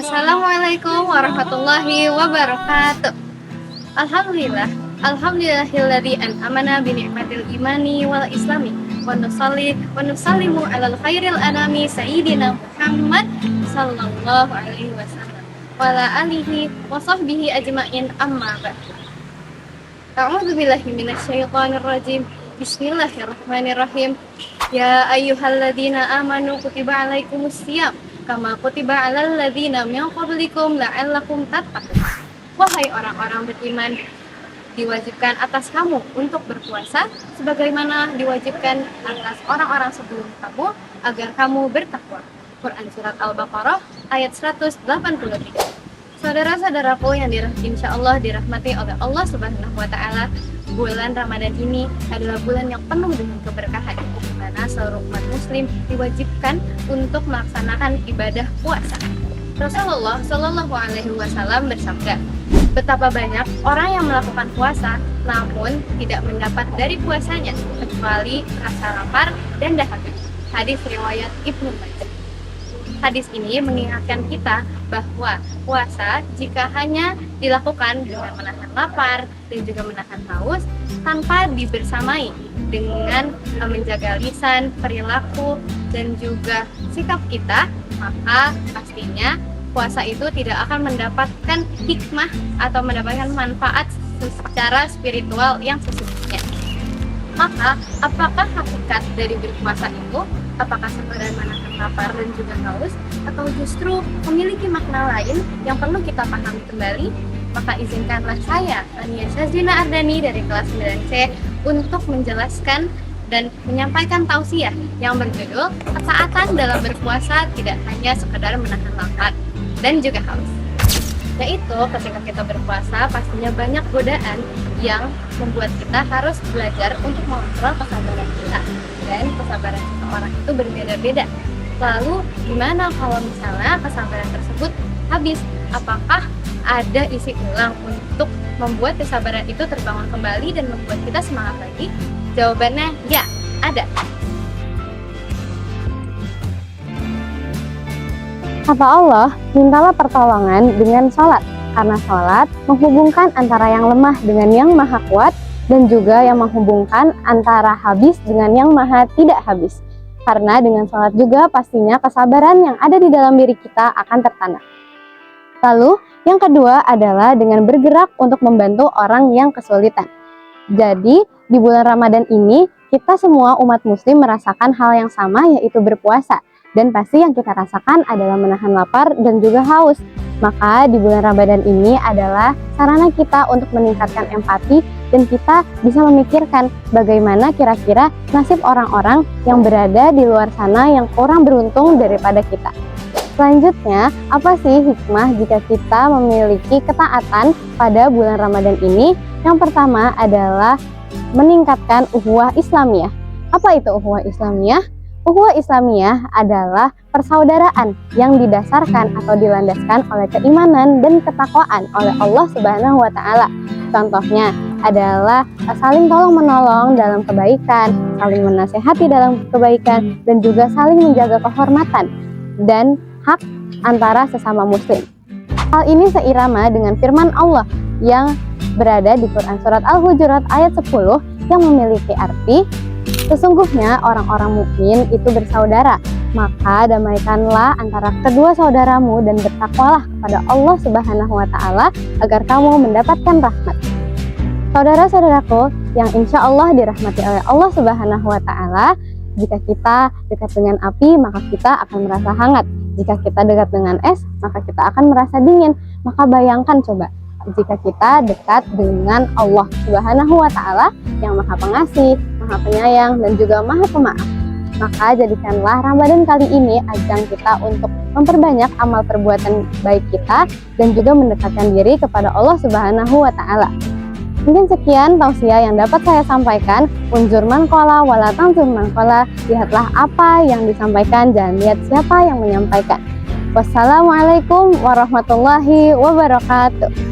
Assalamualaikum warahmatullahi wabarakatuh. Alhamdulillahilladzi an'amana bi ni'matil imani wal islami wa nusallimu alal khairil anami sayyidina Muhammad sallallahu alaihi wasallam wa ala alihi wa sahbihi ajma'in, amma ba'du. A'udzu billahi minasyaitonir rajim. Bismillahirrahmanirrahim. Ya ayyuhalladzina amanu kutiba alaikumusiyam kama kutiba alal ladzina min qablikum la'allakum tattaqun. Wahai orang-orang beriman, diwajibkan atas kamu untuk berpuasa sebagaimana diwajibkan atas orang-orang sebelum kamu agar kamu bertakwa. Quran surat Al-Baqarah ayat 183. Saudara-saudaraku yang insyaallah dirahmati oleh Allah Subhanahu wa taala, bulan Ramadan ini adalah bulan yang penuh dengan keberkahan, di mana seluruh umat muslim diwajibkan untuk melaksanakan ibadah puasa. Rasulullah Shallallahu alaihi wasallam bersabda, betapa banyak orang yang melakukan puasa namun tidak mendapat dari puasanya kecuali rasa lapar dan dahaga. Hadis riwayat Ibnu Majah. Hadis ini mengingatkan kita bahwa puasa jika hanya dilakukan dengan menahan lapar dan juga menahan haus tanpa dibersamai dengan menjaga lisan, perilaku, dan juga sikap kita, maka pastinya puasa itu tidak akan mendapatkan hikmah atau mendapatkan manfaat secara spiritual yang sesungguhnya. Maka, apakah hakikat dari berpuasa itu? Apakah sekedar menahan lapar dan juga haus, atau justru memiliki makna lain yang perlu kita pahami kembali? Maka izinkanlah saya, Ania Syazina Ardani dari kelas 9C, untuk menjelaskan dan menyampaikan tausiah yang berjudul ketaatan dalam berpuasa tidak hanya sekedar menahan lapar dan juga haus. Yaitu ketika kita berpuasa pastinya banyak godaan yang membuat kita harus belajar untuk mengontrol kesabaran kita, dan kesabaran seseorang itu berbeda-beda. Lalu gimana kalau misalnya kesabaran tersebut habis? Apakah ada isi ulang untuk membuat kesabaran itu terbangun kembali dan membuat kita semangat lagi? Jawabannya ya, ada. Kata Allah, mintalah pertolongan dengan sholat, karena sholat menghubungkan antara yang lemah dengan yang maha kuat, dan juga yang menghubungkan antara habis dengan yang maha tidak habis. Karena dengan sholat juga pastinya kesabaran yang ada di dalam diri kita akan tertanam. Lalu, yang kedua adalah dengan bergerak untuk membantu orang yang kesulitan. Jadi, di bulan Ramadan ini, kita semua umat muslim merasakan hal yang sama, yaitu berpuasa. Dan pasti yang kita rasakan adalah menahan lapar dan juga haus. Maka di bulan Ramadan ini adalah sarana kita untuk meningkatkan empati dan kita bisa memikirkan bagaimana kira-kira nasib orang-orang yang berada di luar sana yang kurang beruntung daripada kita. Selanjutnya, apa sih hikmah jika kita memiliki ketaatan pada bulan Ramadan ini? Yang pertama adalah meningkatkan ukhuwah Islamiyah. Apa itu ukhuwah Islamiyah? Ukhuwah Islamiyah adalah persaudaraan yang didasarkan atau dilandaskan oleh keimanan dan ketakwaan oleh Allah Subhanahu wa taala. Contohnya adalah saling tolong-menolong dalam kebaikan, saling menasehati dalam kebaikan, dan juga saling menjaga kehormatan dan hak antara sesama muslim. Hal ini seirama dengan firman Allah yang berada di Quran surat Al-Hujurat ayat 10 yang memiliki arti, sesungguhnya orang-orang mukmin itu bersaudara, maka damaikanlah antara kedua saudaramu dan bertakwalah kepada Allah Subhanahu wa taala agar kamu mendapatkan rahmat. Saudara-saudaraku yang insya Allah dirahmati oleh Allah Subhanahu wa taala, jika kita dekat dengan api maka kita akan merasa hangat. Jika kita dekat dengan es maka kita akan merasa dingin. Maka bayangkan coba jika kita dekat dengan Allah Subhanahu wa taala yang Maha Pengasih, Maha Penyayang, dan juga Maha Pemaaf. Maka jadikanlah Ramadan kali ini ajang kita untuk memperbanyak amal perbuatan baik kita dan juga mendekatkan diri kepada Allah Subhanahu wa taala. Mungkin sekian tausiah yang dapat saya sampaikan. Unzur man qala wala tanzur man qala. Lihatlah apa yang disampaikan, jangan lihat siapa yang menyampaikan. Wassalamualaikum warahmatullahi wabarakatuh.